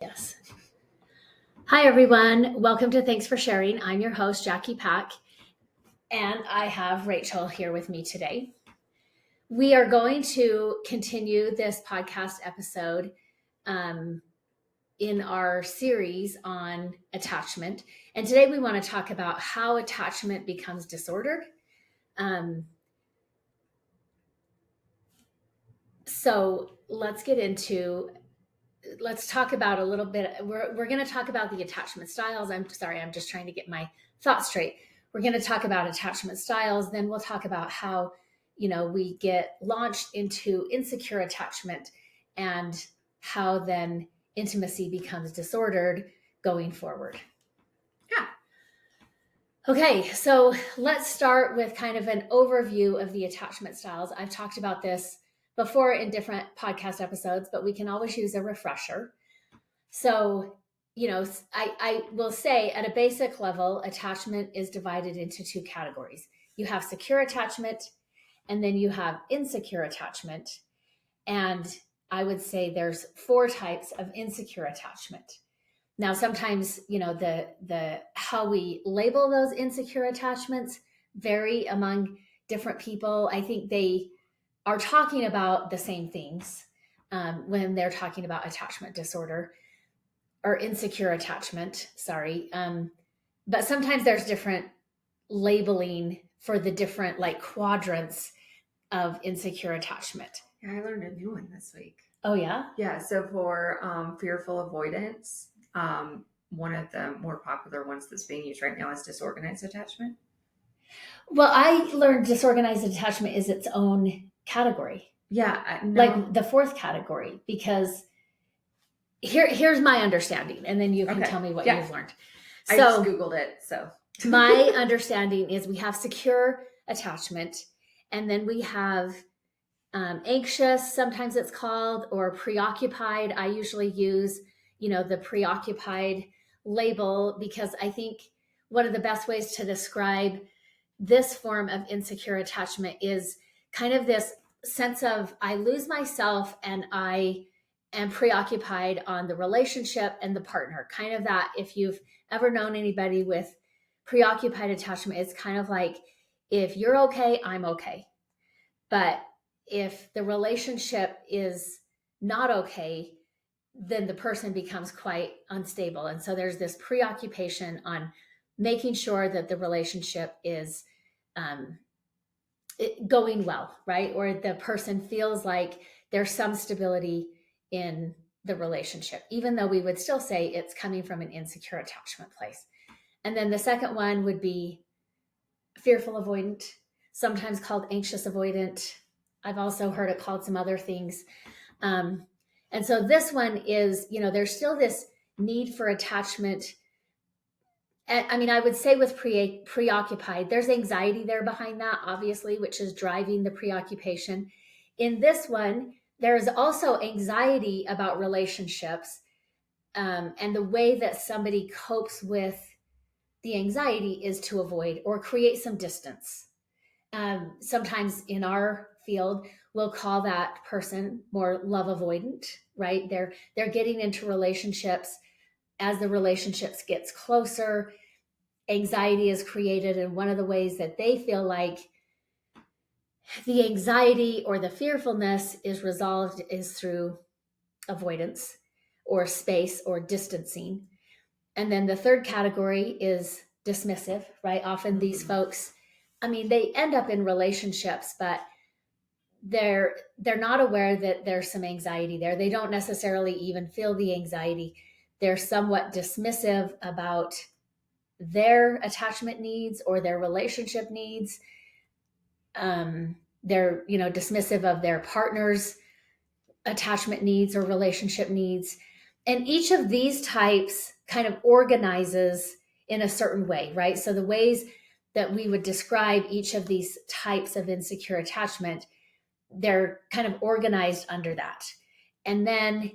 Yes. Hi, everyone. Welcome to Thanks for Sharing. I'm your host, Jackie Pack, and I have Rachel here with me today. We are going to continue this podcast episode in our series on attachment. And today we want to talk about how attachment becomes disordered. So let's talk about a little bit. We're going to talk about the attachment styles. I'm just trying to get my thoughts straight. We're going to talk about attachment styles. Then we'll talk about how, we get launched into insecure attachment and how then intimacy becomes disordered going forward. Yeah. Okay, so let's start with kind of an overview of the attachment styles. I've talked about this before in different podcast episodes, but we can always use a refresher. So, I will say at a basic level, attachment is divided into two categories. You have secure attachment, and then you have insecure attachment. And I would say there's 4 types of insecure attachment. Now, sometimes, the how we label those insecure attachments vary among different people. I think they are talking about the same things when they're talking about attachment disorder or insecure attachment, but sometimes there's different labeling for the different quadrants of insecure attachment. Yeah, I learned a new one this week. Oh, yeah? Yeah, so for fearful avoidance, one of the more popular ones that's being used right now is disorganized attachment. Well, I learned disorganized attachment is its own category. Yeah. Like the 4th category, because here's my understanding, and then you can tell me what you've learned. I just Googled it, so. My understanding is we have secure attachment, and then we have anxious, sometimes it's called, or preoccupied. I usually use, the preoccupied label because I think one of the best ways to describe this form of insecure attachment is kind of this sense of I lose myself and I am preoccupied on the relationship and the partner. Kind of that, if you've ever known anybody with preoccupied attachment, it's kind of like, if you're okay, I'm okay. But if the relationship is not okay, then the person becomes quite unstable. And so there's this preoccupation on making sure that the relationship is going well, right? Or the person feels like there's some stability in the relationship, even though we would still say it's coming from an insecure attachment place. And then the second one would be fearful avoidant, sometimes called anxious avoidant. I've also heard it called some other things. And so this one is, there's still this need for attachment. I mean, I would say with preoccupied, there's anxiety there behind that, obviously, which is driving the preoccupation. In this one, there is also anxiety about relationships and the way that somebody copes with the anxiety is to avoid or create some distance. Sometimes in our field, we'll call that person more love avoidant, right? They're getting into relationships. As the relationships gets closer, anxiety is created. And one of the ways that they feel like the anxiety or the fearfulness is resolved is through avoidance or space or distancing. And then the third category is dismissive, right? Often these folks, I mean, they end up in relationships, but they're not aware that there's some anxiety there. They don't necessarily even feel the anxiety. They're somewhat dismissive about their attachment needs or their relationship needs. They're, dismissive of their partner's attachment needs or relationship needs. And each of these types kind of organizes in a certain way, right? So the ways that we would describe each of these types of insecure attachment, they're kind of organized under that. And then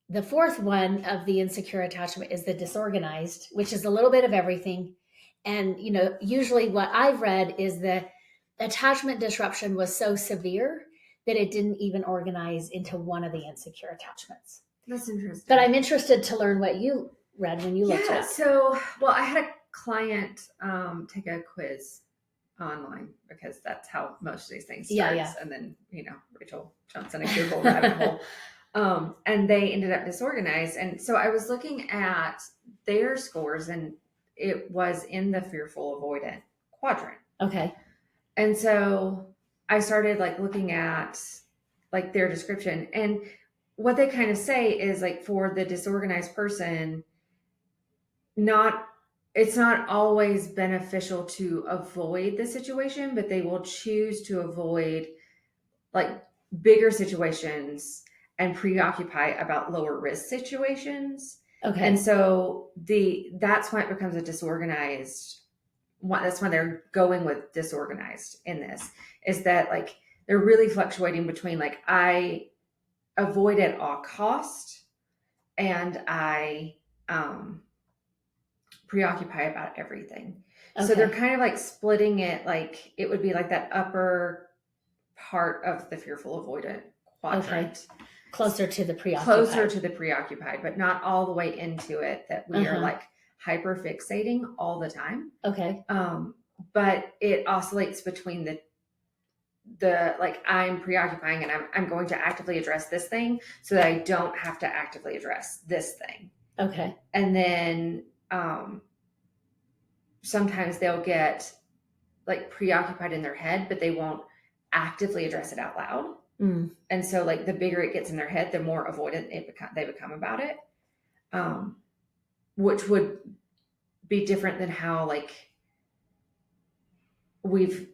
the 4th one of the insecure attachment is the disorganized, which is a little bit of everything. And, usually what I've read is the attachment disruption was so severe that it didn't even organize into one of the insecure attachments. That's interesting. But I'm interested to learn what you read when you looked it Yeah. up. So, well, I had a client take a quiz online because that's how most of these things starts. Yeah. And then, Rachel jumps in a Google rabbit hole. And they ended up disorganized. And so I was looking at their scores, and it was in the fearful avoidant quadrant. Okay. And so I started like looking at like their description, and what they kind of say is like for the disorganized person, not it's not always beneficial to avoid the situation, but they will choose to avoid like bigger situations and preoccupy about lower risk situations. Okay. And so that's why it becomes a disorganized one. That's why they're going with disorganized in this, is that like they're really fluctuating between like I avoid at all cost and I preoccupy about everything. Okay. So they're kind of like splitting it, like it would be like that upper part of the fearful avoidant quadrant. Okay. Closer to the preoccupied. Closer to the preoccupied, but not all the way into it that we are like hyper fixating all the time. Okay. But it oscillates between the like I'm preoccupying and I'm going to actively address this thing so that I don't have to actively address this thing. Okay. And then sometimes they'll get like preoccupied in their head, but they won't actively address it out loud. And so like the bigger it gets in their head, the more avoidant they become about it, which would be different than how like we've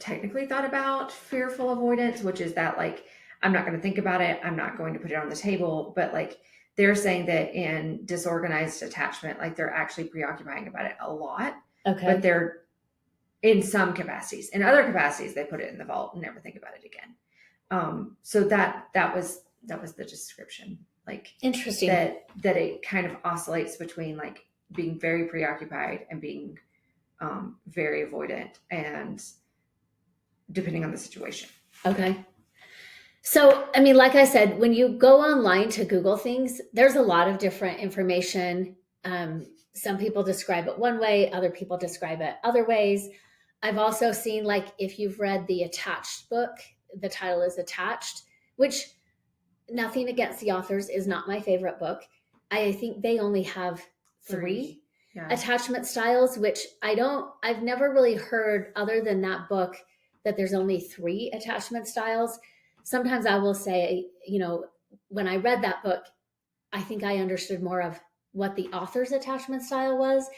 technically thought about fearful avoidance, which is that like I'm not going to think about it, I'm not going to put it on the table. But like they're saying that in disorganized attachment, like they're actually preoccupying about it a lot. Okay. But they're in some capacities. In other capacities, they put it in the vault and never think about it again. So that was the description. Like interesting that it kind of oscillates between like being very preoccupied and being very avoidant, and depending on the situation. Okay. So, I mean, like I said, when you go online to Google things, there's a lot of different information. Some people describe it one way, other people describe it other ways. I've also seen, like, if you've read the Attached book, the title is Attached, which, nothing against the authors, is not my favorite book. I think they only have three attachment styles, which I've never really heard other than that book that there's only 3 attachment styles. Sometimes I will say, when I read that book, I think I understood more of what the author's attachment style was.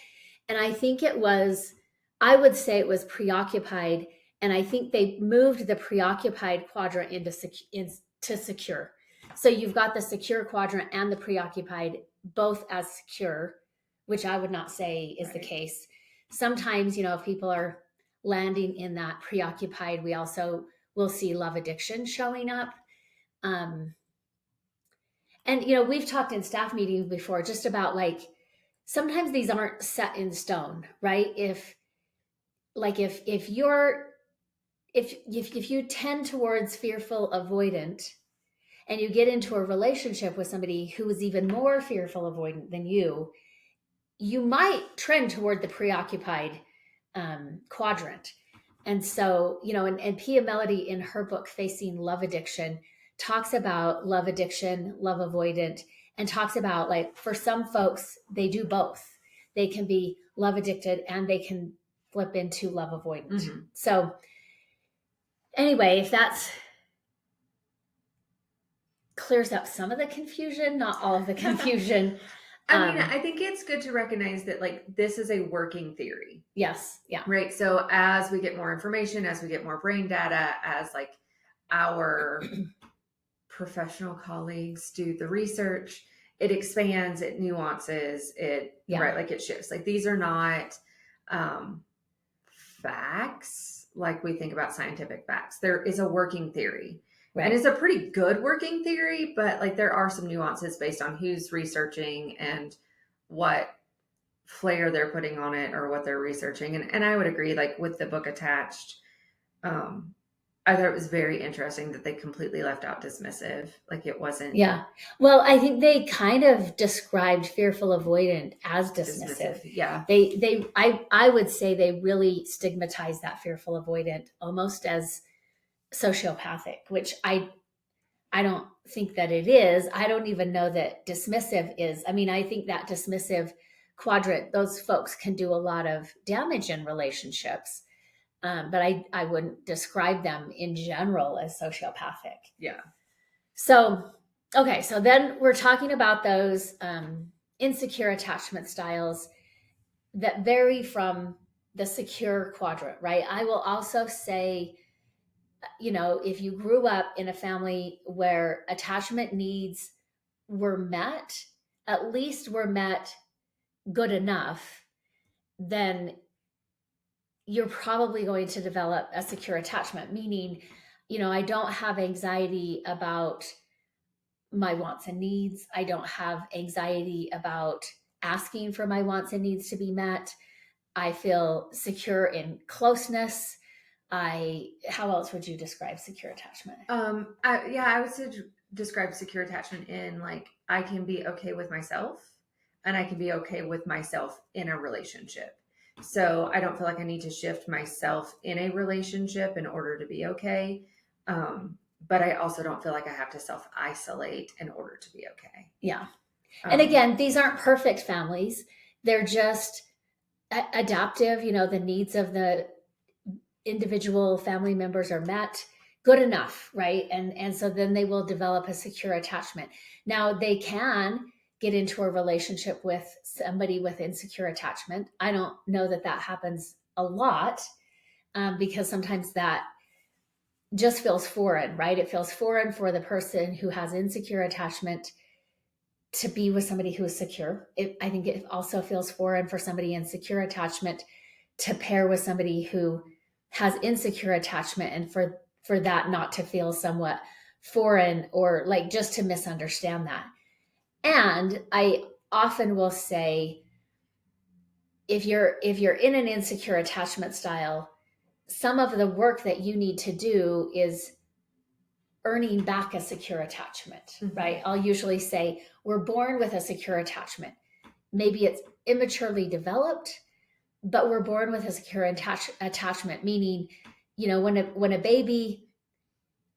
And I think I would say it was preoccupied. And I think they moved the preoccupied quadrant into secure. So you've got the secure quadrant and the preoccupied both as secure, which I would not say is the case. Sometimes, if people are landing in that preoccupied, we also will see love addiction showing up. And, we've talked in staff meetings before just about like, sometimes these aren't set in stone, right? If you tend towards fearful avoidant and you get into a relationship with somebody who is even more fearful avoidant than you might trend toward the preoccupied quadrant. And so, and Pia Mellody in her book, Facing Love Addiction, talks about love addiction, love avoidant, and talks about like, for some folks, they do both. They can be love addicted and they can flip into love avoidant. Mm-hmm. So anyway, if that's clears up some of the confusion, not all of the confusion. I think it's good to recognize that like this is a working theory. Yes. Yeah. Right. So as we get more information, as we get more brain data, as like our professional colleagues do the research, it expands, it nuances, right? Like it shifts. Like these are not facts like we think about scientific facts. There is a working theory. Right. And it's a pretty good working theory, but like there are some nuances based on who's researching and what flair they're putting on it or what they're researching. And I would agree, like with the book Attached, I thought it was very interesting that they completely left out dismissive. Like it wasn't Yeah. Well, I think they kind of described fearful avoidant as dismissive. dismissive. Yeah. I would say they really stigmatized that fearful avoidant almost as sociopathic, which I don't think that it is. I don't even know that dismissive is. I mean, I think that dismissive quadrant, those folks can do a lot of damage in relationships. But I wouldn't describe them in general as sociopathic. Yeah. So, okay, so then we're talking about those insecure attachment styles that vary from the secure quadrant, right? I will also say, if you grew up in a family where attachment needs were met, at least were met good enough, then you're probably going to develop a secure attachment, meaning, I don't have anxiety about my wants and needs. I don't have anxiety about asking for my wants and needs to be met. I feel secure in closeness. How else would you describe secure attachment? I would say describe secure attachment in like I can be okay with myself and I can be okay with myself in a relationship. So I don't feel like I need to shift myself in a relationship in order to be okay. But I also don't feel like I have to self isolate in order to be okay. Yeah. And Um, again, these aren't perfect families. They're just adaptive. The needs of the individual family members are met good enough, right? And so then they will develop a secure attachment. Now they can get into a relationship with somebody with insecure attachment. I don't know that that happens a lot, because sometimes that just feels foreign, right? It feels foreign for the person who has insecure attachment to be with somebody who is secure. I think it also feels foreign for somebody in secure attachment to pair with somebody who has insecure attachment, and for that not to feel somewhat foreign or like just to misunderstand that. And I often will say, if you're in an insecure attachment style, some of the work that you need to do is earning back a secure attachment, right? I'll usually say we're born with a secure attachment. Maybe it's immaturely developed, but we're born with a secure attachment, meaning, when a baby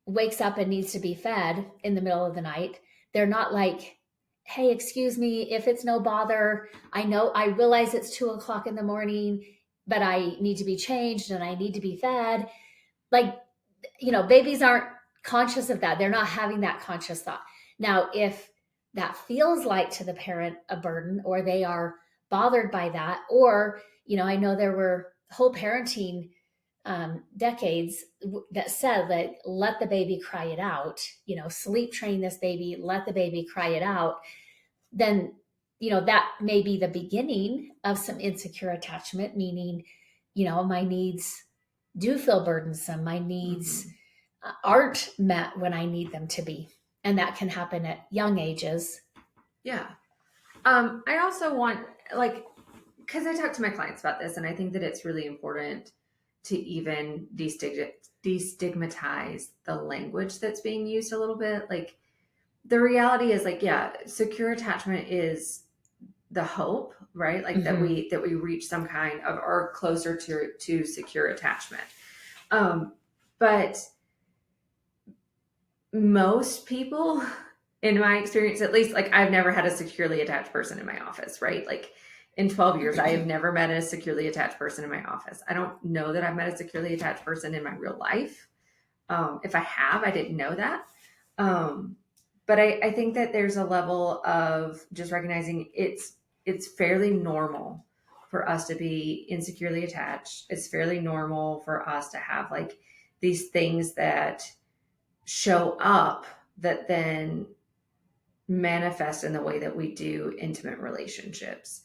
wakes up and needs to be fed in the middle of the night, they're not like, hey, excuse me, if it's no bother, I realize it's 2 o'clock in the morning, but I need to be changed and I need to be fed. Like, babies aren't conscious of that. They're not having that conscious thought. Now, if that feels like to the parent a burden, or they are bothered by that, or, I know there were whole parenting decades that said that let the baby cry it out, sleep train this baby, let the baby cry it out, then, that may be the beginning of some insecure attachment, meaning, my needs do feel burdensome. My needs aren't met when I need them to be. And that can happen at young ages. Yeah. I also want, like, because I talk to my clients about this, and I think that it's really important to even destigmatize the language that's being used a little bit. Like, the reality is, like, yeah, secure attachment is the hope, right? Like that we reach some kind of or closer to secure attachment. But most people, in my experience, at least, like I've never had a securely attached person in my office, right? Like in 12 years, I have never met a securely attached person in my office. I don't know that I've met a securely attached person in my real life. If I have, I didn't know that. But I think that there's a level of just recognizing it's fairly normal for us to be insecurely attached. It's fairly normal for us to have like these things that show up that then manifest in the way that we do intimate relationships.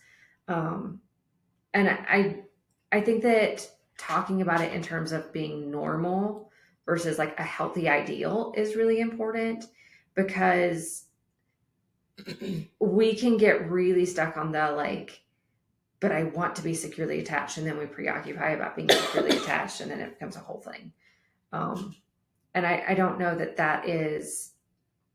And I think that talking about it in terms of being normal versus like a healthy ideal is really important, because we can get really stuck on the like, but I want to be securely attached, and then we preoccupy about being securely attached, and then it becomes a whole thing. And I don't know that that is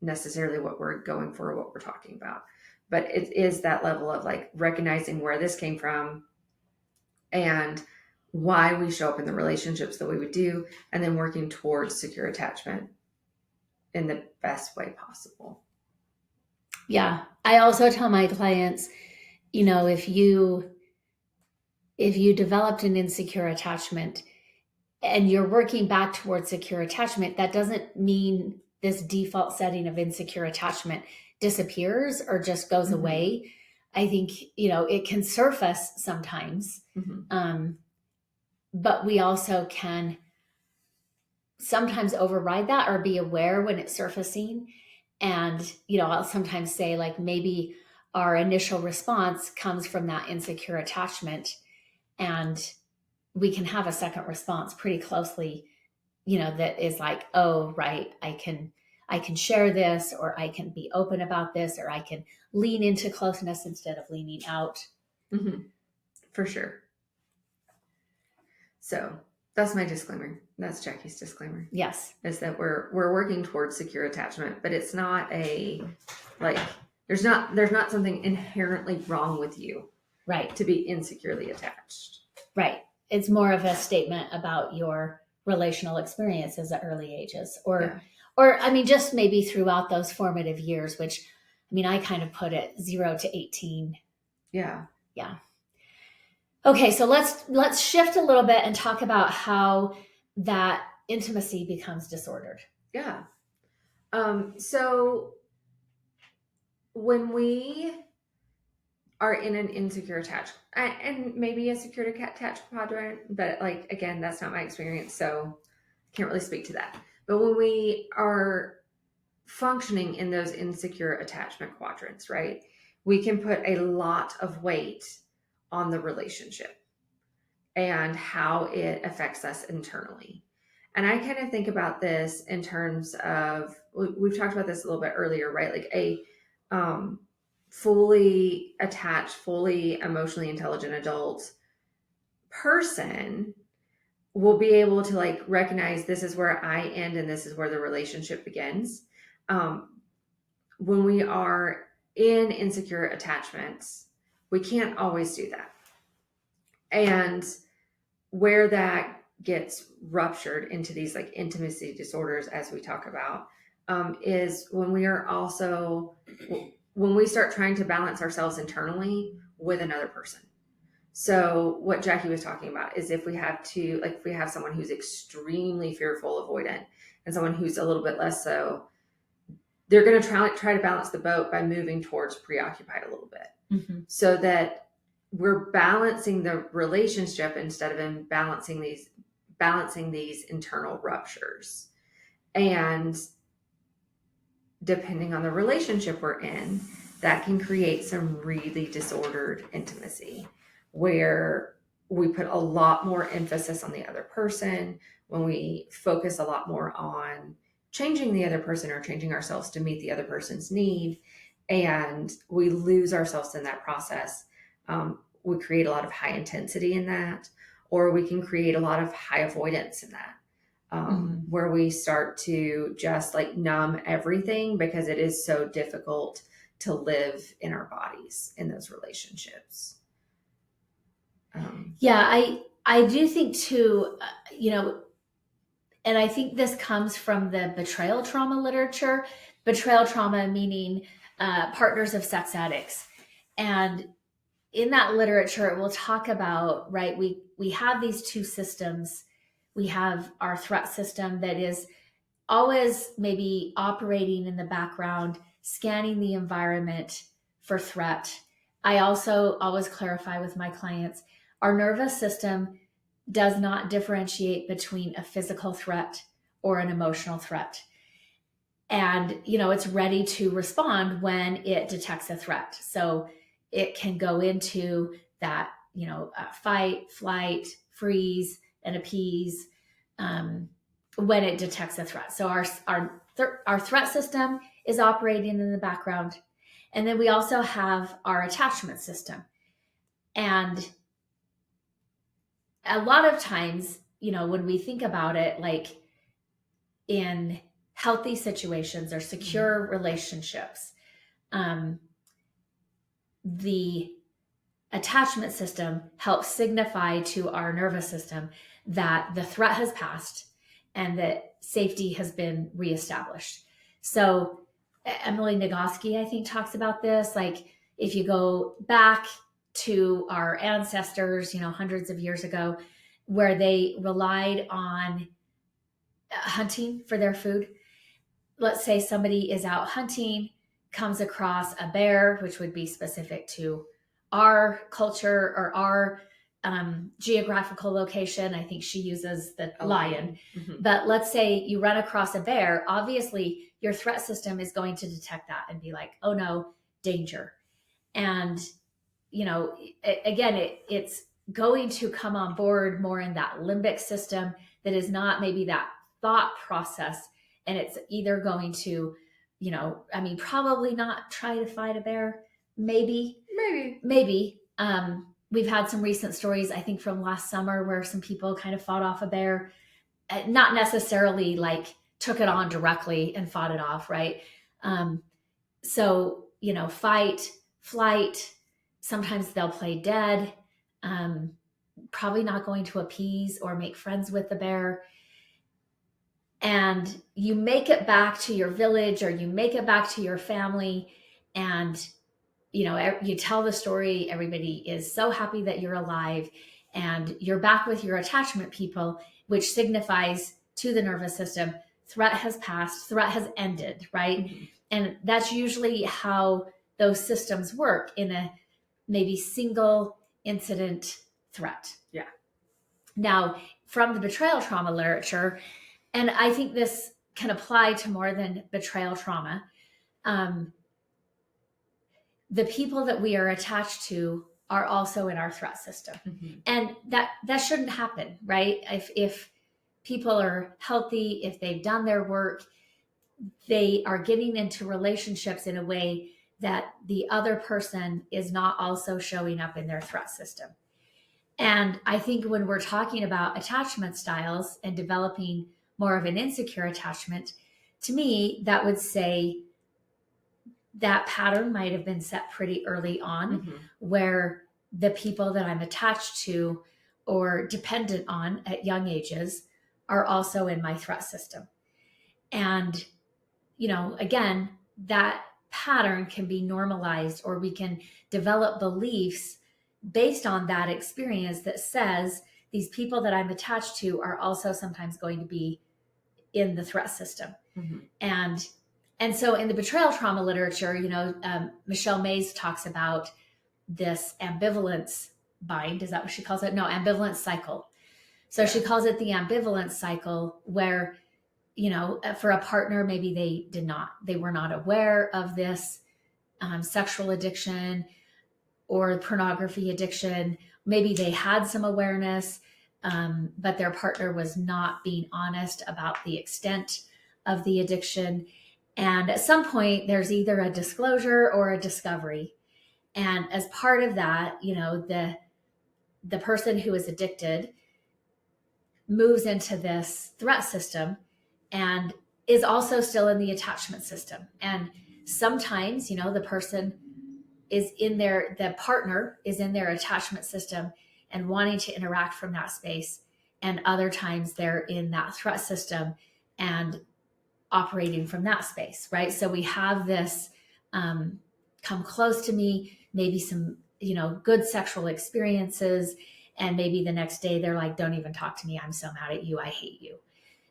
necessarily what we're going for, or what we're talking about, but it is that level of like recognizing where this came from and why we show up in the relationships the way we do, and then working towards secure attachment in the best way possible. Yeah. I also tell my clients, if you developed an insecure attachment and you're working back towards secure attachment, that doesn't mean this default setting of insecure attachment disappears or just goes away. I think, it can surface sometimes. But we also can sometimes override that or be aware when it's surfacing. And, I'll sometimes say, like, maybe our initial response comes from that insecure attachment, and we can have a second response pretty closely, that is like, oh, right, I can share this, or I can be open about this, or I can lean into closeness instead of leaning out. For sure. So that's my disclaimer. That's Jackie's disclaimer. Yes. Is that we're working towards secure attachment, but it's not a, like, there's not something inherently wrong with you, right, to be insecurely attached. Right. It's more of a statement about your relational experiences at early ages, or I mean, just maybe throughout those formative years, which, I mean, I kind of put it 0 to 18. Yeah. Okay, so let's shift a little bit and talk about how that intimacy becomes disordered. Yeah. So when we are in an insecure attached, and maybe a secure attached quadrant, but like, again, that's not my experience, so I can't really speak to that. But when we are functioning in those insecure attachment quadrants, right, we can put a lot of weight on the relationship and how it affects us internally. And I kind of think about this in terms of, we've talked about this a little bit earlier, right? Like a fully attached, fully emotionally intelligent adult person will be able to like recognize, this is where I end and this is where the relationship begins. When we are in insecure attachments, we can't always do that. And where that gets ruptured into these like intimacy disorders, as we talk about, is when we are also, when we start trying to balance ourselves internally with another person. So what Jackie was talking about is if we have someone who's extremely fearful, avoidant, and someone who's a little bit less so, they're going to try to balance the boat by moving towards preoccupied a little bit, so that we're balancing the relationship instead of balancing these internal ruptures. And depending on the relationship we're in, that can create some really disordered intimacy, where we put a lot more emphasis on the other person, when we focus a lot more on changing the other person or changing ourselves to meet the other person's need, and we lose ourselves in that process. We create a lot of high intensity in that, or we can create a lot of high avoidance in that, where we start to just like numb everything because it is so difficult to live in our bodies in those relationships. I do think too, and I think this comes from the betrayal trauma literature. Betrayal trauma meaning partners of sex addicts. And in that literature, it will talk about, right, we have these two systems. We have our threat system that is always maybe operating in the background, scanning the environment for threat. I also always clarify with my clients, our nervous system does not differentiate between a physical threat or an emotional threat. And, it's ready to respond when it detects a threat. So it can go into that, fight, flight, freeze, and appease when it detects a threat. So our threat system is operating in the background. And then we also have our attachment system. And a lot of times, when we think about it, like, in healthy situations or secure relationships, the attachment system helps signify to our nervous system that the threat has passed and that safety has been reestablished. So Emily Nagoski, I think, talks about this. Like, if you go back to our ancestors, hundreds of years ago, where they relied on hunting for their food. Let's say somebody is out hunting, comes across a bear, which would be specific to our culture or our geographical location. I think she uses the lion. Mm-hmm. But let's say you run across a bear. Obviously, your threat system is going to detect that and be like, oh no, danger. And, again, it's going to come on board more in that limbic system that is not maybe that thought process. And it's either going to, probably not try to fight a bear. Maybe. We've had some recent stories, I think from last summer, where some people kind of fought off a bear, not necessarily like took it on directly and fought it off. Right. So, fight, flight, sometimes they'll play dead, probably not going to appease or make friends with the bear. And you make it back to your village or you make it back to your family, and you tell the story. Everybody is so happy that you're alive and you're back with your attachment people, which signifies to the nervous system, threat has passed, threat has ended, right? Mm-hmm. And that's usually how those systems work in a maybe single incident threat. Yeah. Now, from the betrayal trauma literature, and I think this can apply to more than betrayal trauma, the people that we are attached to are also in our threat system. Mm-hmm. And that shouldn't happen, right? If people are healthy, if they've done their work, they are getting into relationships in a way that the other person is not also showing up in their threat system. And I think when we're talking about attachment styles and developing more of an insecure attachment, to me, that would say that pattern might have been set pretty early on, mm-hmm. where the people that I'm attached to or dependent on at young ages are also in my threat system. And, again, that pattern can be normalized, or we can develop beliefs based on that experience that says these people that I'm attached to are also sometimes going to be in the threat system. Mm-hmm. And so in the betrayal trauma literature, Michelle Mays talks about this ambivalence bind. Is that what she calls it? No, ambivalence cycle. So yeah. She calls it the ambivalence cycle, where, for a partner, maybe they were not aware of this sexual addiction or pornography addiction. Maybe they had some awareness, but their partner was not being honest about the extent of the addiction. And at some point, there's either a disclosure or a discovery. And as part of that, the person who is addicted moves into this threat system and is also still in the attachment system. And sometimes, the person is the partner is in their attachment system and wanting to interact from that space. And other times they're in that threat system and operating from that space, right? So we have this come close to me, maybe some, good sexual experiences. And maybe the next day they're like, don't even talk to me. I'm so mad at you. I hate you.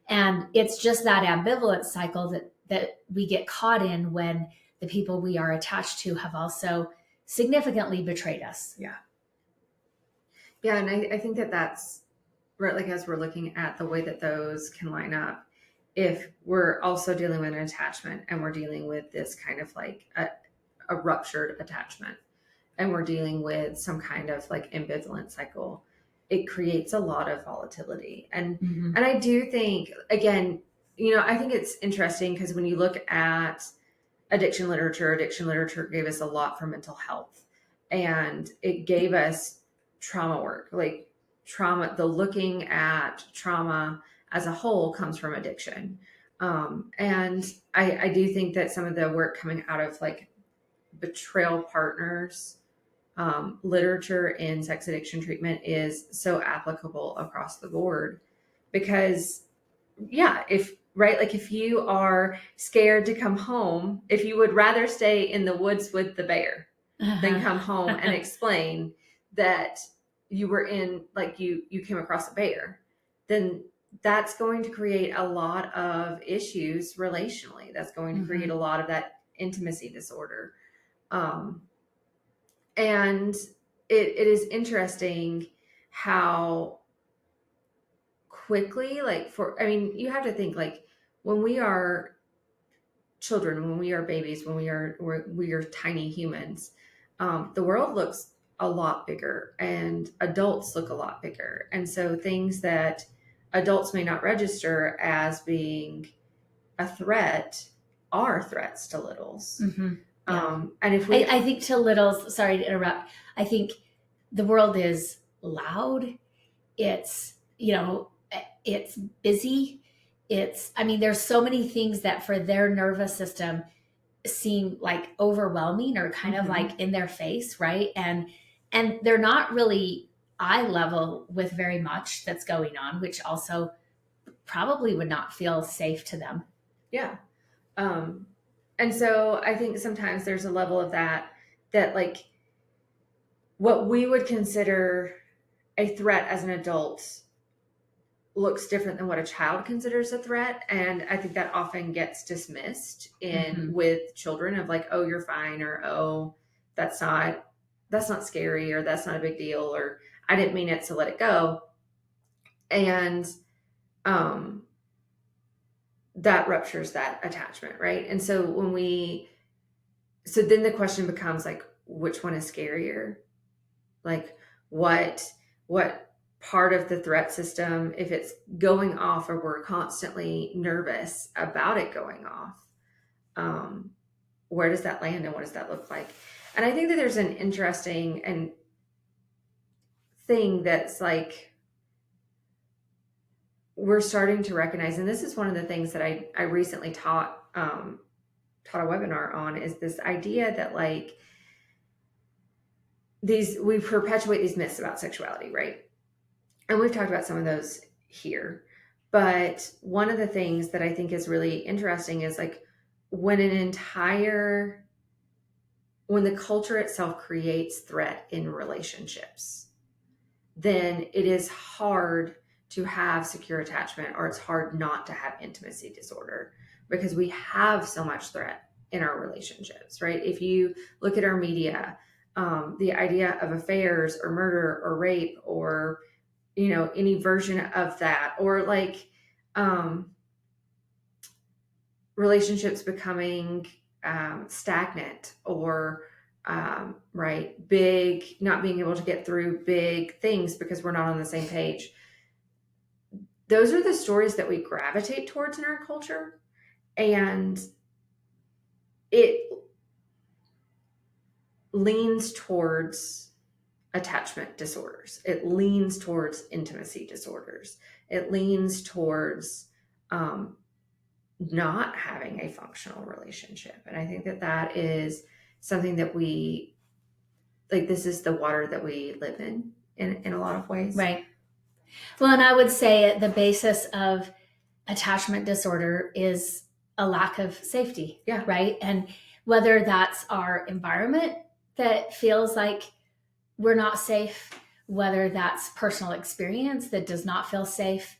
And it's just that ambivalence cycle that we get caught in when the people we are attached to have also significantly betrayed us. Yeah. Yeah. And I think that's right. Like, as we're looking at the way that those can line up, if we're also dealing with an attachment and we're dealing with this kind of like a ruptured attachment, and we're dealing with some kind of like ambivalent cycle, it creates a lot of volatility. And mm-hmm. and I do think, again, I think it's interesting because when you look at addiction literature gave us a lot for mental health, and it gave us trauma work, like trauma, the looking at trauma as a whole comes from addiction. And I do think that some of the work coming out of like betrayal partners literature in sex addiction treatment is so applicable across the board because yeah, if right, like if you are scared to come home, if you would rather stay in the woods with the bear than come home and explain that you were in like you came across a bear, then that's going to create a lot of issues relationally. That's going to create a lot of that intimacy disorder. Um, and it is interesting how quickly like for I mean you have to think like when we are children, when we are babies, when we are tiny humans, the world looks a lot bigger and adults look a lot bigger, and so things that adults may not register as being a threat are threats to littles. Yeah. And if we I think to littles, sorry to interrupt, I think the world is loud. It's, you know, it's busy. I mean, there's so many things that for their nervous system seem like overwhelming or kind of like in their face, right? And they're not really eye level with very much that's going on, which also probably would not feel safe to them. yeah. And so I think sometimes there's a level of that like what we would consider a threat as an adult looks different than what a child considers a threat, and I think that often gets dismissed in with children of like, oh, you're fine, or oh, that's not scary, or that's not a big deal, or I didn't mean it, so let it go. And that ruptures that attachment, right? And so so then the question becomes like, which one is scarier? Like what part of the threat system, if it's going off or we're constantly nervous about it going off, where does that land and what does that look like? And I think that there's an interesting and thing that's like we're starting to recognize, and this is one of the things that I recently taught a webinar on, is this idea that like we perpetuate these myths about sexuality, right? And we've talked about some of those here. But one of the things that I think is really interesting is like when the culture itself creates threat in relationships, then it is hard to have secure attachment, or it's hard not to have intimacy disorder, because we have so much threat in our relationships, right? If you look at our media, the idea of affairs or murder or rape or any version of that, or like relationships becoming stagnant, or right, big, not being able to get through big things because we're not on the same page. Those are the stories that we gravitate towards in our culture, and it leans towards attachment disorders. It leans towards intimacy disorders. It leans towards not having a functional relationship. And I think that is something that we like. This is the water that we live in a lot of ways. Right. Well, and I would say the basis of attachment disorder is a lack of safety. Yeah. Right. And whether that's our environment that feels like we're not safe, whether that's personal experience that does not feel safe,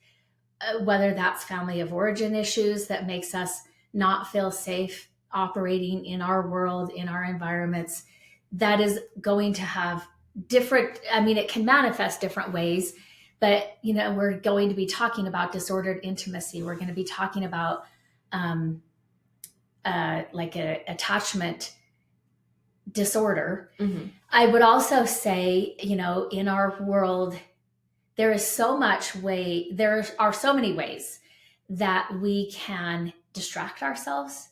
whether that's family of origin issues that makes us not feel safe operating in our world, in our environments, that is going to have different, I mean, it can manifest different ways, but we're going to be talking about disordered intimacy. We're going to be talking about like an attachment disorder. I would also say, in our world, there are so many ways that we can distract ourselves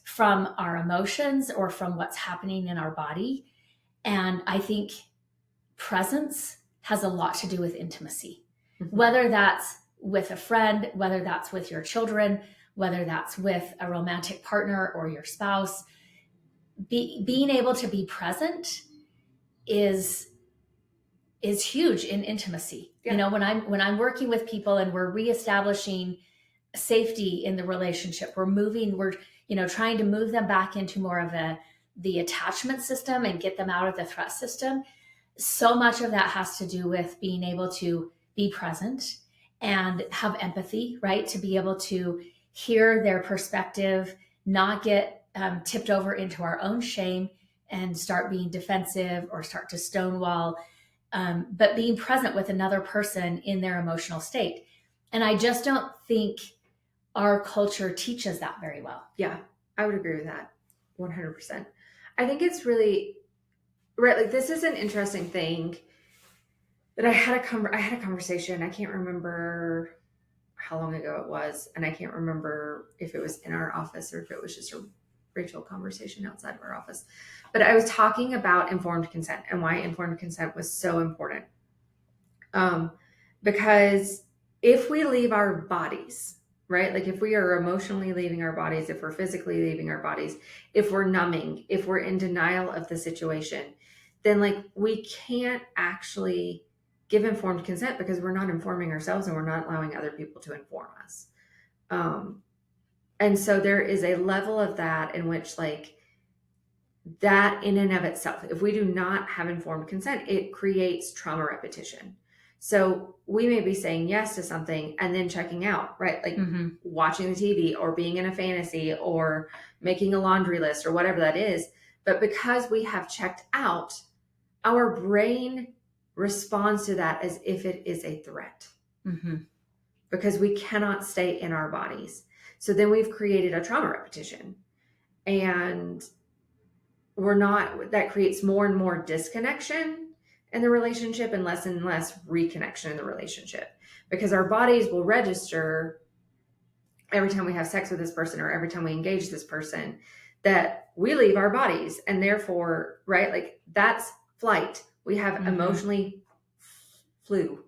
from our emotions or from what's happening in our body. And I think presence has a lot to do with intimacy, whether that's with a friend, whether that's with your children, whether that's with a romantic partner or your spouse. Being able to be present is huge in intimacy. Yeah. You know, when I'm working with people and we're reestablishing safety in the relationship, we're trying to move them back into more of the attachment system and get them out of the threat system. So much of that has to do with being able to be present and have empathy, right? To be able to hear their perspective, not get tipped over into our own shame and start being defensive or start to stonewall, but being present with another person in their emotional state. And I just don't think our culture teaches that very well. Yeah, I would agree with that 100%. I think it's really right. Like, this is an interesting thing that I had a conversation. I can't remember how long ago it was, and I can't remember if it was in our office or if it was just a Rachel conversation outside of our office. But I was talking about informed consent and why informed consent was so important. Because if we leave our bodies, right? Like, if we are emotionally leaving our bodies, if we're physically leaving our bodies, if we're numbing, if we're in denial of the situation, then like we can't actually give informed consent because we're not informing ourselves and we're not allowing other people to inform us. And so there is a level of that in which, like, that in and of itself, if we do not have informed consent, it creates trauma repetition. So we may be saying yes to something and then checking out, right? Like watching the TV or being in a fantasy or making a laundry list or whatever that is. But because we have checked out, our brain responds to that as if it is a threat, because we cannot stay in our bodies. So then we've created a trauma repetition, and that creates more and more disconnection in the relationship and less reconnection in the relationship, because our bodies will register every time we have sex with this person or every time we engage this person that we leave our bodies, and therefore, right, like, that's flight. We have emotionally fled.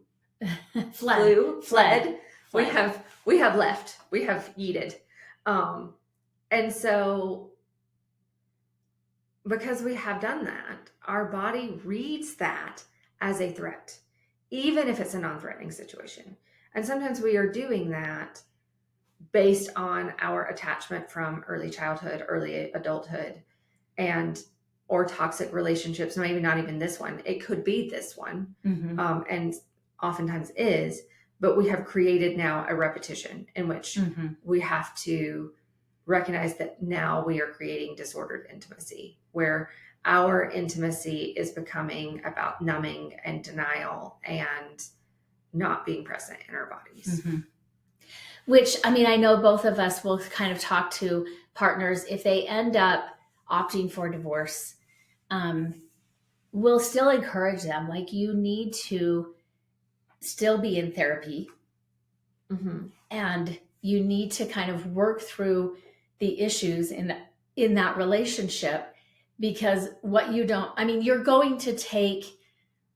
We have left. We have yeeted. And so because we have done that, our body reads that as a threat, even if it's a non-threatening situation. And sometimes we are doing that based on our attachment from early childhood, early adulthood, or toxic relationships. Maybe not even this one. It could be this one, and oftentimes is. But we have created now a repetition in which we have to recognize that now we are creating disordered intimacy, where our intimacy is becoming about numbing and denial and not being present in our bodies. Which, I mean, I know both of us will kind of talk to partners if they end up opting for divorce. We'll still encourage them, like, you need to still be in therapy, and you need to kind of work through the issues in that relationship, because you're going to take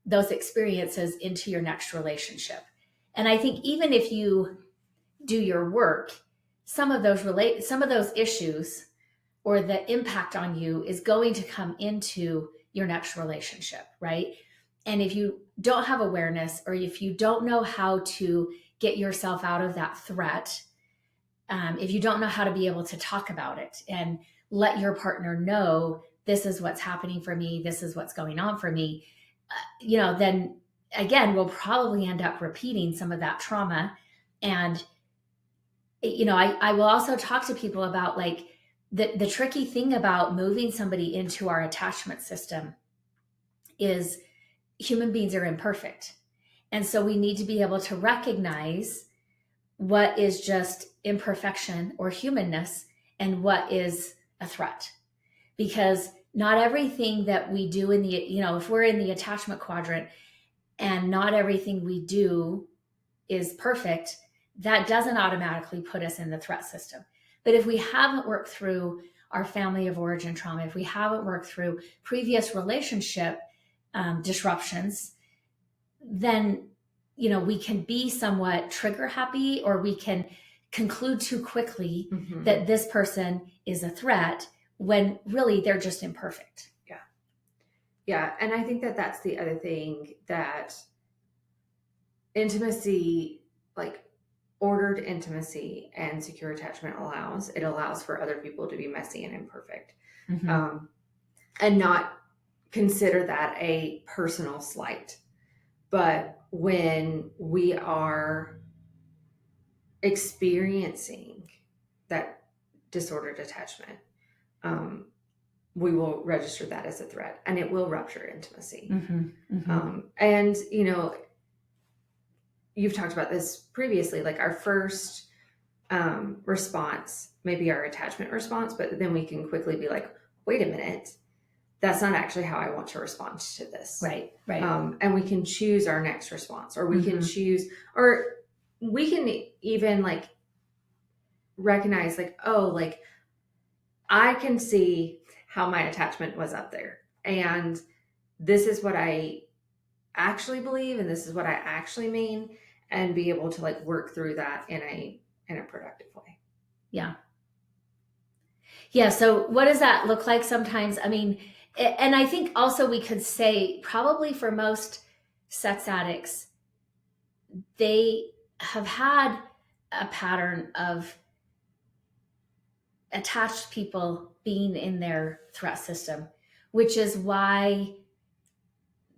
those experiences into your next relationship. And I think even if you do your work, some of those issues or the impact on you is going to come into your next relationship, right? And if you don't have awareness, or if you don't know how to get yourself out of that threat, if you don't know how to be able to talk about it and let your partner know, this is what's happening for me, this is what's going on for me, then again, we'll probably end up repeating some of that trauma. And, I will also talk to people about, like, the tricky thing about moving somebody into our attachment system is human beings are imperfect. And so we need to be able to recognize what is just imperfection or humanness and what is a threat. Because not everything that we do if we're in the attachment quadrant and not everything we do is perfect, that doesn't automatically put us in the threat system. But if we haven't worked through our family of origin trauma, if we haven't worked through previous relationship disruptions, then we can be somewhat trigger happy, or we can conclude too quickly Mhm. that this person is a threat when really they're just imperfect. Yeah. And I think that that's the other thing that intimacy, like ordered intimacy and secure attachment allows. It allows for other people to be messy and imperfect, Mm-hmm. and not consider that a personal slight. But when we are experiencing that disordered attachment, um, we will register that as a threat, and it will rupture intimacy. Mm-hmm. Mm-hmm. And you've talked about this previously, like our first response may be our attachment response, but then we can quickly be like, wait a minute, that's not actually how I want to respond to this. Right. And we can choose our next response, or we Mm-hmm. can choose, or we can even like recognize like, oh, like I can see how my attachment was up there, and this is what I actually believe, and this is what I actually mean, and be able to like work through that in a productive way. Yeah. Yeah. So what does that look like sometimes? I mean, and I think also we could say probably for most sex addicts, they have had a pattern of attached people being in their threat system, which is why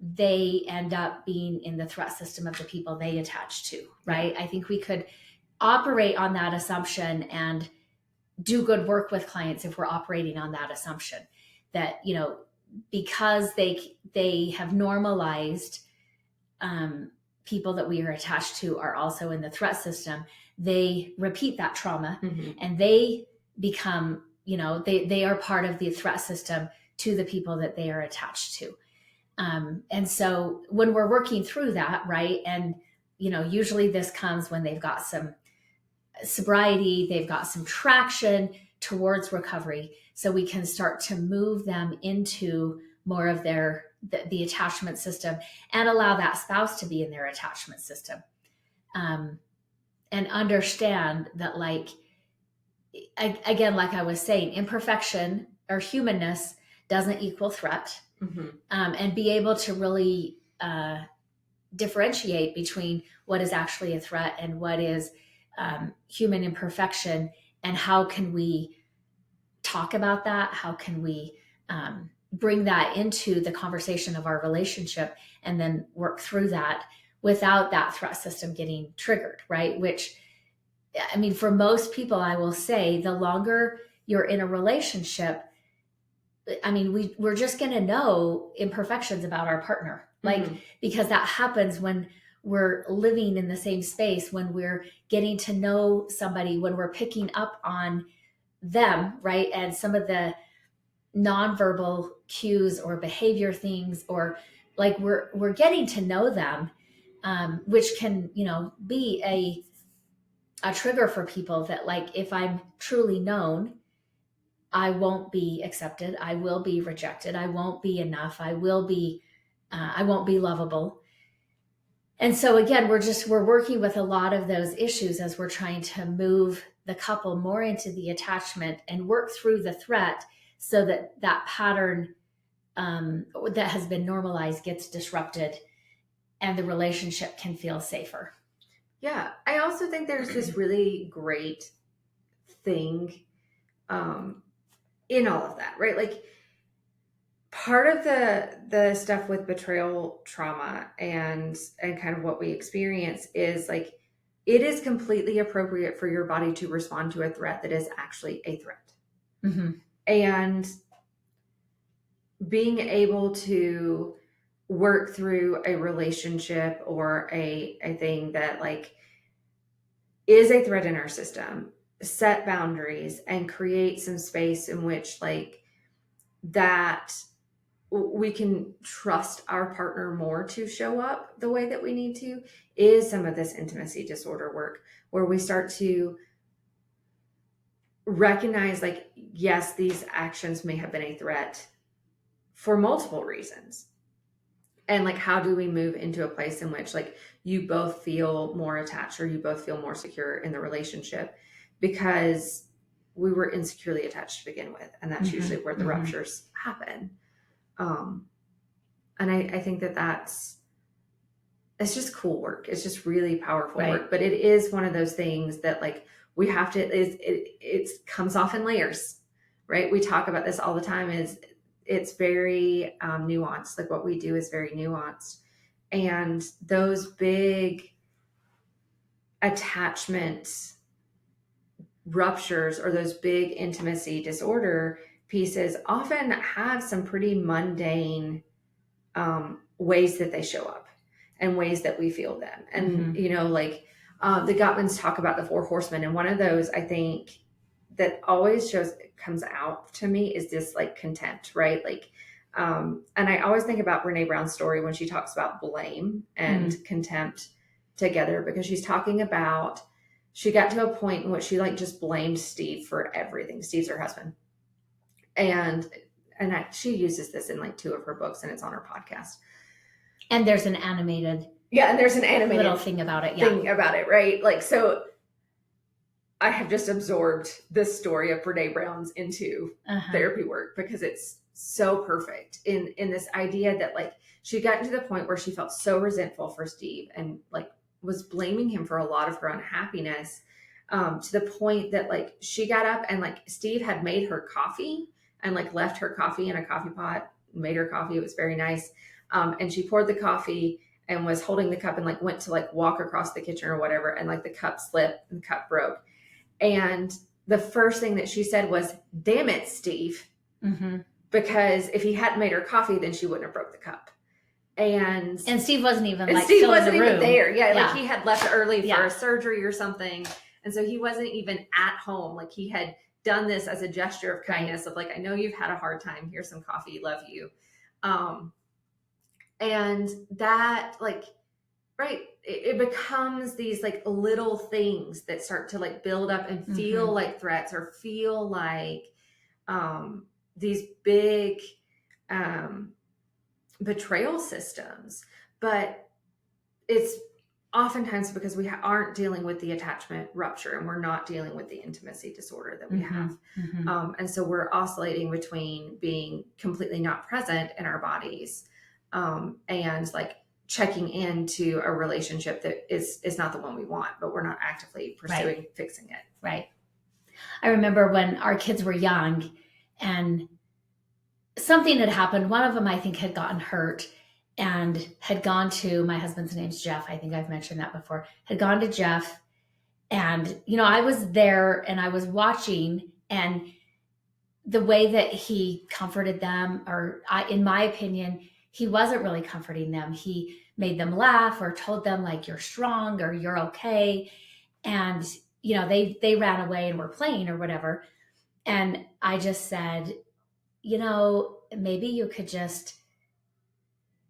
they end up being in the threat system of the people they attach to, right? I think we could operate on that assumption and do good work with clients if we're operating on that assumption that, because they have normalized people that we are attached to are also in the threat system, they repeat that trauma and they become, they are part of the threat system to the people that they are attached to. And so when we're working through that, right, and usually this comes when they've got some sobriety, they've got some traction towards recovery, so we can start to move them into more of the attachment system and allow that spouse to be in their attachment system, and understand that, like, again, like I was saying, imperfection or humanness doesn't equal threat. And be able to really differentiate between what is actually a threat and what is human imperfection, and how can we talk about that, how can we bring that into the conversation of our relationship, and then work through that without that threat system getting triggered, right? Which, I mean, for most people, I will say, the longer you're in a relationship, I mean, we're just going to know imperfections about our partner, like, because that happens when we're living in the same space, when we're getting to know somebody, when we're picking up on them, right? And some of the nonverbal cues or behavior things, or like we're getting to know them, which can, be a trigger for people that, like, if I'm truly known, I won't be accepted. I will be rejected. I won't be enough. I won't be lovable. And so again, we're working with a lot of those issues as we're trying to move the couple more into the attachment and work through the threat, so that that pattern that has been normalized gets disrupted and the relationship can feel safer. Yeah. I also think there's this really great thing in all of that, right? Like, part of the stuff with betrayal trauma and kind of what we experience is like, it is completely appropriate for your body to respond to a threat that is actually a threat. And being able to work through a relationship or a thing that like is a threat in our system, set boundaries, and create some space in which like that we can trust our partner more to show up the way that we need to, is some of this intimacy disorder work, where we start to recognize like, yes, these actions may have been a threat for multiple reasons, And like, how do we move into a place in which like you both feel more attached or you both feel more secure in the relationship, because we were insecurely attached to begin with, and that's usually where the ruptures happen. And I think it's just cool work. It's just really powerful work, but it is one of those things that like we have to, it comes off in layers, right? We talk about this all the time, is it's very nuanced. Like what we do is very nuanced, and those big attachment ruptures or those big intimacy disorder pieces often have some pretty mundane ways that they show up and ways that we feel them. And, you know, like the Gottmans talk about the 4 horsemen. And one of those, I think, that always comes out to me is this like contempt, right? Like, and I always think about Brene Brown's story when she talks about blame and contempt together, because she's talking about, she got to a point in which she like just blamed Steve for everything. Steve's her husband. And she uses this in like 2 of her books, and it's on her podcast. And there's an animated little thing about it. Thing about it, right? Like, so I have just absorbed this story of Brene Brown's into therapy work, because it's so perfect in this idea that like she got to the point where she felt so resentful for Steve and like was blaming him for a lot of her unhappiness, to the point that like she got up and like Steve had made her coffee and like left her coffee in a coffee pot, made her coffee. It was very nice. And she poured the coffee and was holding the cup and like went to like walk across the kitchen or whatever. And like the cup slipped and the cup broke. And the first thing that she said was, "Damn it, Steve." Because if he hadn't made her coffee, then she wouldn't have broke the cup. And Steve wasn't even like Steve still wasn't in the room. even there. Yeah, like he had left early for a surgery or something. And so he wasn't even at home. Like he had done this as a gesture of kindness of like, I know you've had a hard time. Here's some coffee. Love you. And that like, right, it becomes these like little things that start to like build up and feel like threats or feel like these big betrayal systems. But it's oftentimes because we aren't dealing with the attachment rupture, and we're not dealing with the intimacy disorder that we have. And so we're oscillating between being completely not present in our bodies and like checking into a relationship that is not the one we want, but we're not actively pursuing fixing it. Right. I remember when our kids were young and something had happened. One of them, I think, had gotten hurt and had gone to, my husband's name's Jeff. I think I've mentioned that before, had gone to Jeff. And, you know, I was there and I was watching, and the way that he comforted them, or in my opinion, he wasn't really comforting them. He made them laugh or told them like, "You're strong," or "You're okay." And, you know, they ran away and were playing or whatever. And I just said, you know, maybe you could just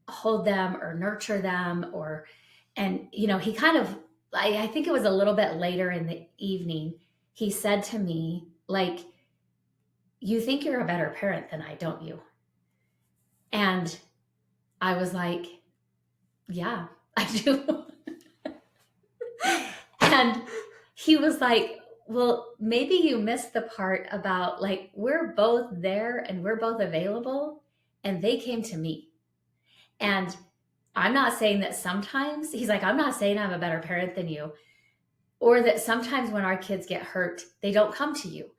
hold them or nurture them, and, you know, he kind of, I think it was a little bit later in the evening, he said to me, like, "You think you're a better parent than I, don't you?" And I was like, "Yeah, I do." And he was like, "Well, maybe you missed the part about like, we're both there and we're both available, and they came to me." And I'm not saying that sometimes, he's like, "I'm not saying I'm a better parent than you, or that sometimes when our kids get hurt, they don't come to you.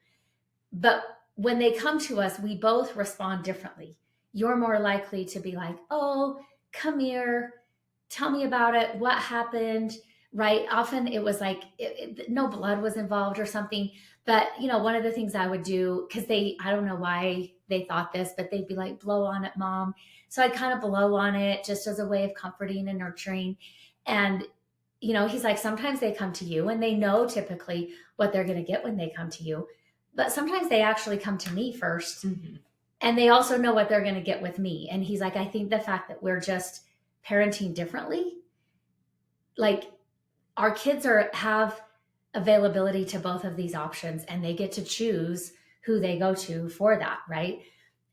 But when they come to us, we both respond differently. You're more likely to be like, 'Oh, come here, tell me about it. What happened?' Right?" Often it was like no blood was involved or something. But, you know, one of the things I would do, because I don't know why they thought this, but they'd be like, "Blow on it, Mom." So I'd kind of blow on it just as a way of comforting and nurturing. And, you know, he's like, sometimes they come to you and they know typically what they're going to get when they come to you. But sometimes they actually come to me first. And they also know what they're going to get with me. And he's like, I think the fact that we're just parenting differently, like our kids have availability to both of these options, and they get to choose who they go to for that, right?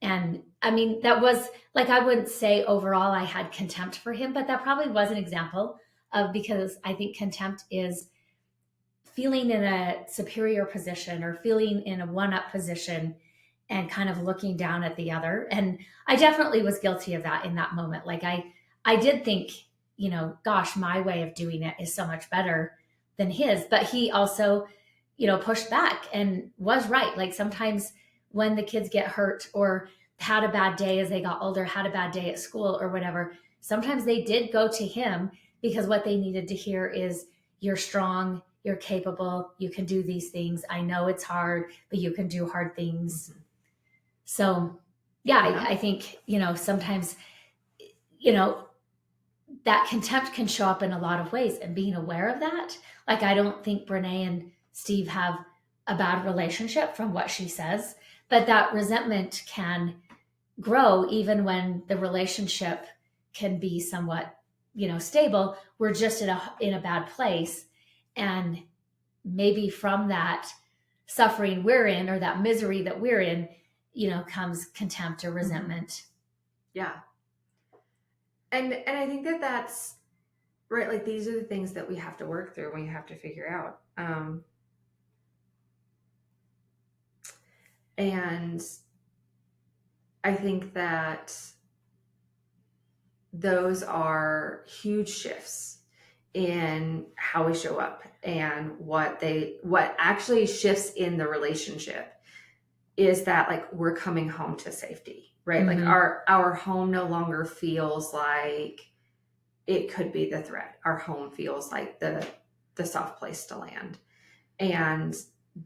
And I mean, that was like, I wouldn't say overall I had contempt for him, but that probably was an example of, because I think contempt is feeling in a superior position or feeling in a one up position and kind of looking down at the other. And I definitely was guilty of that in that moment. Like I did think, gosh, my way of doing it is so much better than his. But he also, pushed back and was right. Like sometimes when the kids get hurt or had a bad day as they got older, had a bad day at school or whatever, sometimes they did go to him because what they needed to hear is, you're strong, you're capable, you can do these things. I know it's hard, but you can do hard things. Mm-hmm. So, yeah. I think, sometimes, that contempt can show up in a lot of ways, and being aware of that. Like, I don't think Brene and Steve have a bad relationship from what she says, but that resentment can grow even when the relationship can be somewhat, stable. We're just in a bad place. And maybe from that suffering we're in, or that misery that we're in, comes contempt or resentment. Yeah. And I think that's right. Like, these are the things that we have to work through, we have to figure out. And I think that those are huge shifts in how we show up, and what actually shifts in the relationship is that, like, we're coming home to safety, right? Mm-hmm. Like our home no longer feels like it could be the threat. Our home feels like the soft place to land. And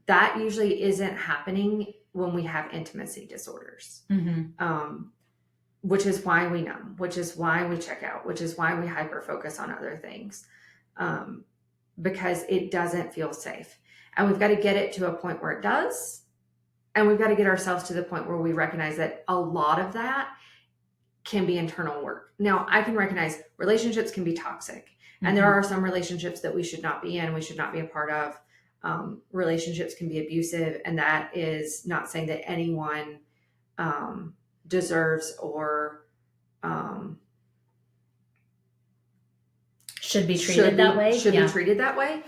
that usually isn't happening when we have intimacy disorders. Mm-hmm. Which is why we numb, which is why we check out, which is why we hyper focus on other things, because it doesn't feel safe. And we've got to get it to a point where it does. And we've got to get ourselves to the point where we recognize that a lot of that can be internal work. Now, I can recognize relationships can be toxic. Mm-hmm. And there are some relationships that we should not be in, we should not be a part of. Relationships can be abusive. And that is not saying that anyone deserves or should be treated that way. Be treated that way.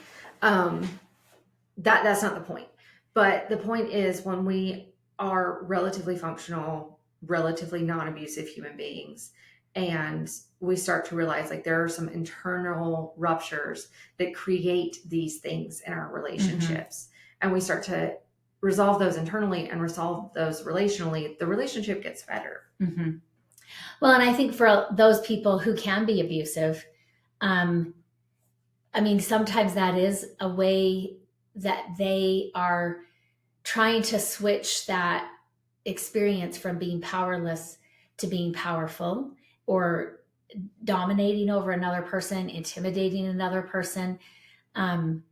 That's not the point. But the point is, when we are relatively functional, relatively non-abusive human beings, and we start to realize, like, there are some internal ruptures that create these things in our relationships, mm-hmm. and we start to resolve those internally and resolve those relationally, the relationship gets better. Mm-hmm. Well, and I think for those people who can be abusive, I mean, sometimes that is a way that they are trying to switch that experience from being powerless to being powerful, or dominating over another person, intimidating another person. And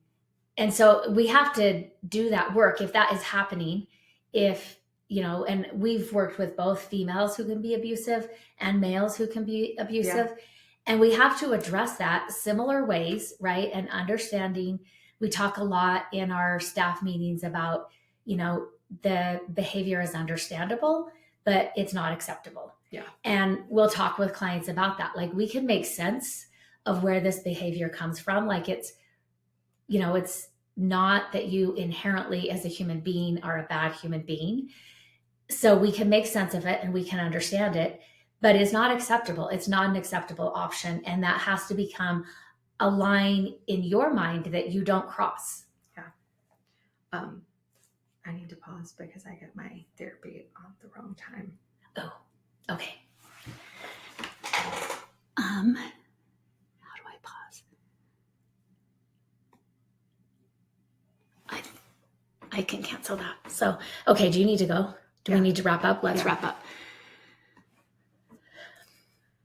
so we have to do that work if that is happening. If, and we've worked with both females who can be abusive and males who can be abusive. Yeah. And we have to address that similar ways, right? And understanding, we talk a lot in our staff meetings about, the behavior is understandable, but it's not acceptable. Yeah. And we'll talk with clients about that. Like, we can make sense of where this behavior comes from. Like, it's not that you inherently as a human being are a bad human being. So we can make sense of it and we can understand it, but it's not acceptable. It's not an acceptable option. And that has to become a line in your mind that you don't cross. Yeah. I need to pause because I get my therapy on the wrong time. Oh, okay. How do I pause? I can cancel that. So, okay, do you need to go? Do we need to wrap up? Let's wrap up.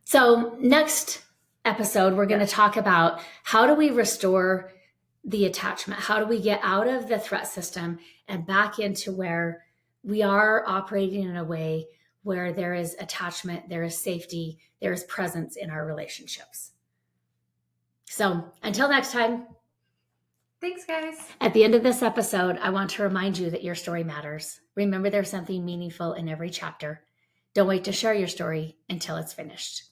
So next episode, we're going to talk about, how do we restore the attachment? How do we get out of the threat system and back into where we are operating in a way where there is attachment, there is safety, there is presence in our relationships. So until next time. Thanks, guys. At the end of this episode, I want to remind you that your story matters. Remember, there's something meaningful in every chapter. Don't wait to share your story until it's finished.